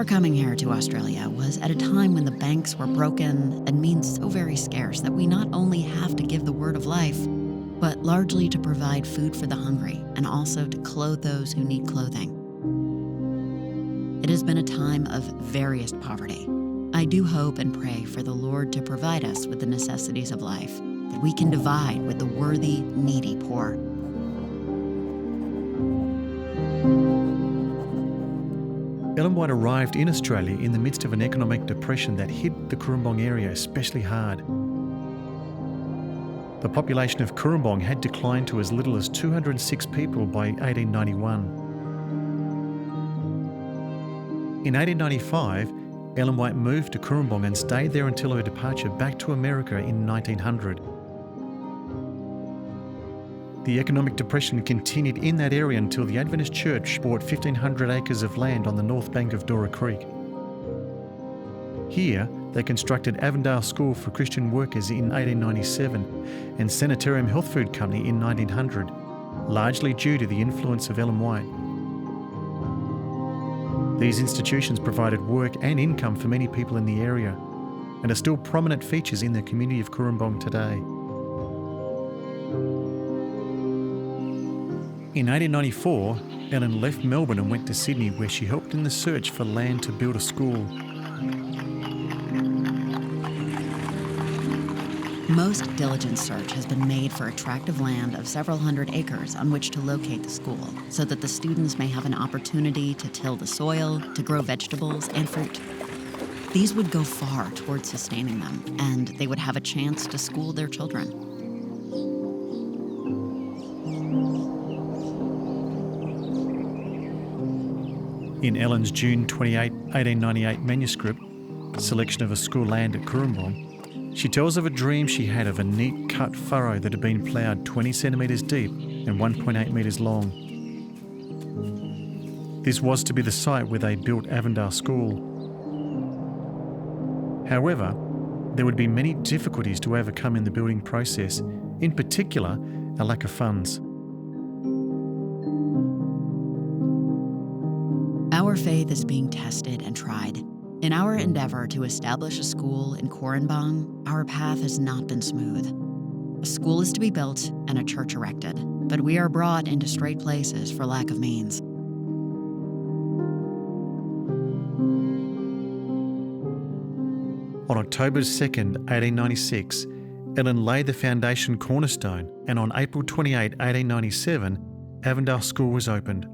Our coming here to Australia was at a time when the banks were broken and means so very scarce that we not only have to give the word of life, but largely to provide food for the hungry and also to clothe those who need clothing. It has been a time of various poverty. I do hope and pray for the Lord to provide us with the necessities of life, that we can divide with the worthy, needy poor. Ellen White arrived in Australia in the midst of an economic depression that hit the Cooranbong area especially hard. The population of Cooranbong had declined to as little as 206 people by 1891. In 1895, Ellen White moved to Cooranbong and stayed there until her departure back to America in 1900. The economic depression continued in that area until the Adventist Church bought 1,500 acres of land on the north bank of Dora Creek. Here, they constructed Avondale School for Christian workers in 1897 and Sanitarium Health Food Company in 1900, largely due to the influence of Ellen White. These institutions provided work and income for many people in the area and are still prominent features in the community of Cooranbong today. In 1894, Ellen left Melbourne and went to Sydney, where she helped in the search for land to build a school. Most diligent search has been made for a tract of land of several hundred acres on which to locate the school, so that the students may have an opportunity to till the soil, to grow vegetables and fruit. These would go far towards sustaining them, and they would have a chance to school their children. In Ellen's June 28, 1898 manuscript, Selection of a School Land at Cooranbong, she tells of a dream she had of a neat cut furrow that had been ploughed 20 centimetres deep and 1.8 metres long. This was to be the site where they built Avondale School. However, there would be many difficulties to overcome in the building process, in particular, a lack of funds. Our faith is being tested and tried. In our endeavor to establish a school in Cooranbong, our path has not been smooth. A school is to be built and a church erected, but we are brought into straight places for lack of means. On October 2nd, 1896, Ellen laid the foundation cornerstone, and on April 28, 1897, Avondale School was opened.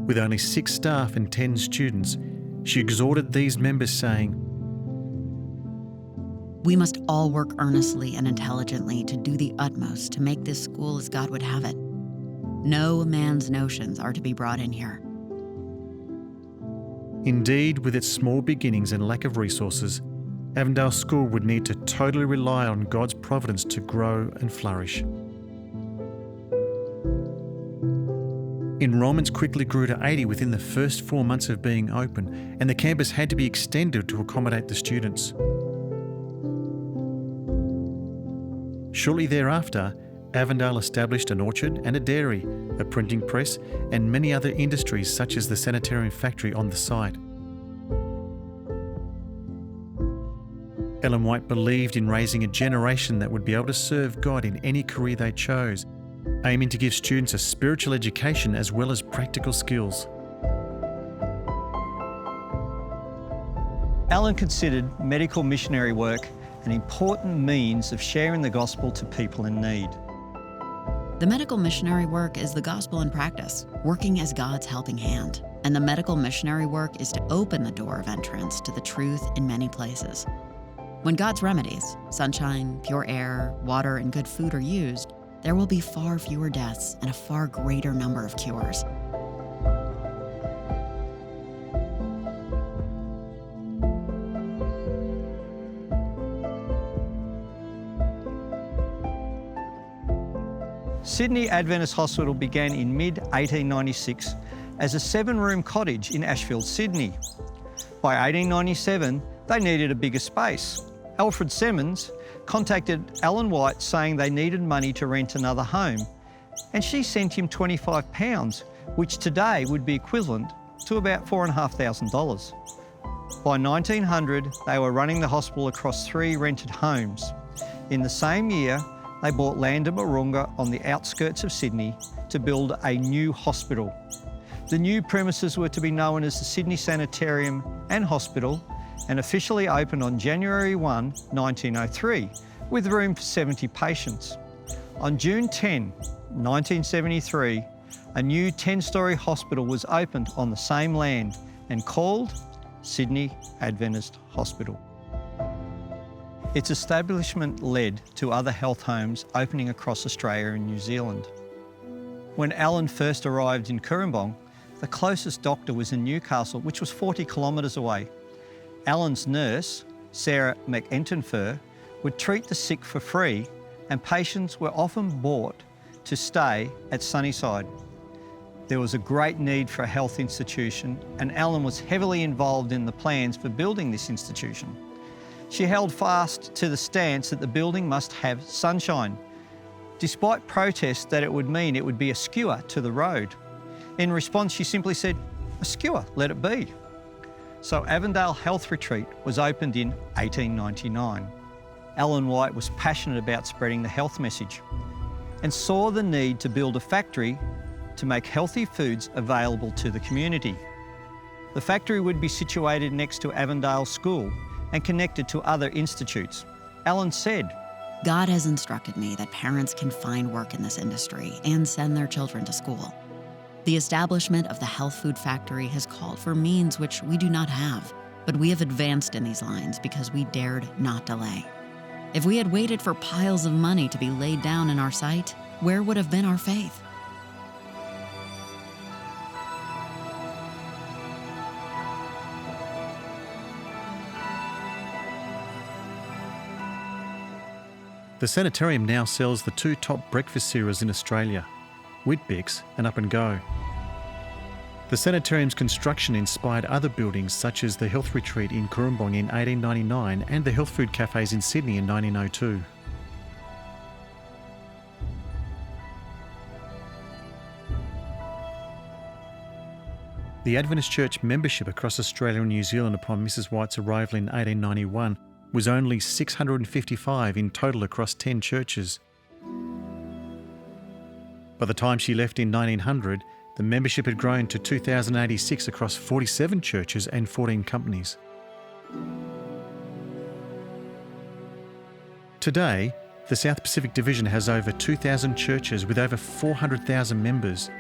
With only 6 staff and 10 students, she exhorted these members saying, "We must all work earnestly and intelligently to do the utmost to make this school as God would have it. No man's notions are to be brought in here." Indeed, with its small beginnings and lack of resources, Avondale School would need to totally rely on God's providence to grow and flourish. Enrolments quickly grew to 80 within the first 4 months of being open, and the campus had to be extended to accommodate the students. Shortly thereafter, Avondale established an orchard and a dairy, a printing press, and many other industries such as the sanitarium factory on the site. Ellen White believed in raising a generation that would be able to serve God in any career they chose, aiming to give students a spiritual education as well as practical skills. Ellen considered medical missionary work an important means of sharing the gospel to people in need. The medical missionary work is the gospel in practice, working as God's helping hand. And the medical missionary work is to open the door of entrance to the truth in many places. When God's remedies, sunshine, pure air, water, and good food are used, there will be far fewer deaths and a far greater number of cures. Sydney Adventist Hospital began in mid-1896 as a 7-room cottage in Ashfield, Sydney. By 1897, they needed a bigger space. Alfred Semmons contacted Ellen White saying they needed money to rent another home, and she sent him £25, which today would be equivalent to about $4,500. By 1900, they were running the hospital across 3 rented homes. In the same year, they bought land at Moorunga on the outskirts of Sydney to build a new hospital. The new premises were to be known as the Sydney Sanitarium and Hospital and officially opened on January 1, 1903, with room for 70 patients. On June 10, 1973, a new 10-storey hospital was opened on the same land and called Sydney Adventist Hospital. Its establishment led to other health homes opening across Australia and New Zealand. When Alan first arrived in Cooranbong, the closest doctor was in Newcastle, which was 40 kilometres away. Alan's nurse, Sarah McEntonfer, would treat the sick for free, and patients were often brought to stay at Sunnyside. There was a great need for a health institution, and Alan was heavily involved in the plans for building this institution. She held fast to the stance that the building must have sunshine, despite protests that it would mean it would be a skewer to the road. In response, she simply said, "A skewer, let it be." So Avondale Health Retreat was opened in 1899. Alan White was passionate about spreading the health message and saw the need to build a factory to make healthy foods available to the community. The factory would be situated next to Avondale School and connected to other institutes. Alan said, God has instructed me that parents can find work in this industry and send their children to school. The establishment of the health food factory has called for means which we do not have, but we have advanced in these lines because we dared not delay. If we had waited for piles of money to be laid down in our sight, where would have been our faith? The Sanitarium now sells the 2 top breakfast cereals in Australia, Weet-Bix and Up and Go. The Sanitarium's construction inspired other buildings such as the Health Retreat in Cooranbong in 1899 and the Health Food Cafes in Sydney in 1902. The Adventist Church membership across Australia and New Zealand upon Mrs. White's arrival in 1891 was only 655 in total across 10 churches. By the time she left in 1900, the membership had grown to 2,086 across 47 churches and 14 companies. Today, the South Pacific Division has over 2,000 churches with over 400,000 members.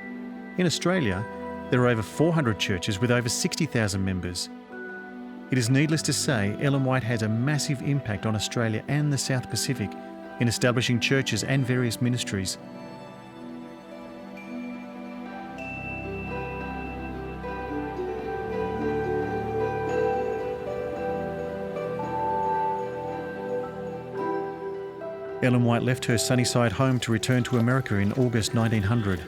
In Australia, there are over 400 churches with over 60,000 members. It is needless to say, Ellen White has a massive impact on Australia and the South Pacific in establishing churches and various ministries. Ellen White left her Sunnyside home to return to America in August 1900.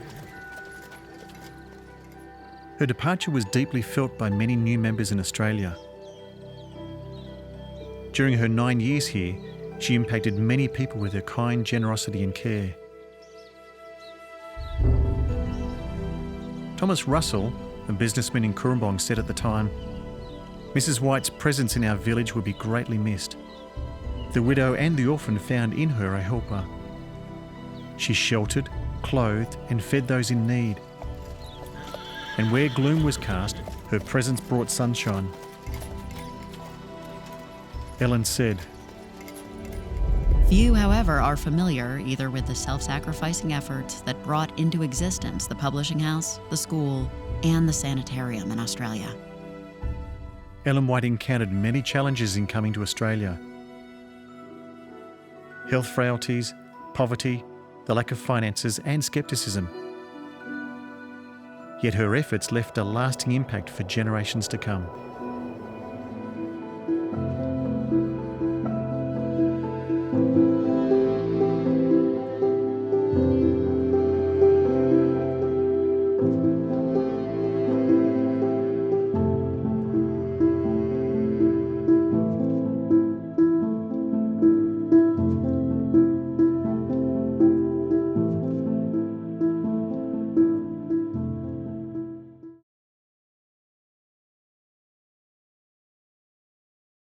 Her departure was deeply felt by many new members in Australia. During her 9 years here, she impacted many people with her kind generosity and care. Thomas Russell, a businessman in Cooranbong, said at the time, "Mrs. White's presence in our village would be greatly missed. The widow and the orphan found in her a helper. She sheltered, clothed, and fed those in need. And where gloom was cast, her presence brought sunshine." Ellen said, Few, however, are familiar either with the self-sacrificing efforts that brought into existence the publishing house, the school, and the sanitarium in Australia. Ellen White encountered many challenges in coming to Australia. Health frailties, poverty, the lack of finances, and scepticism. Yet her efforts left a lasting impact for generations to come.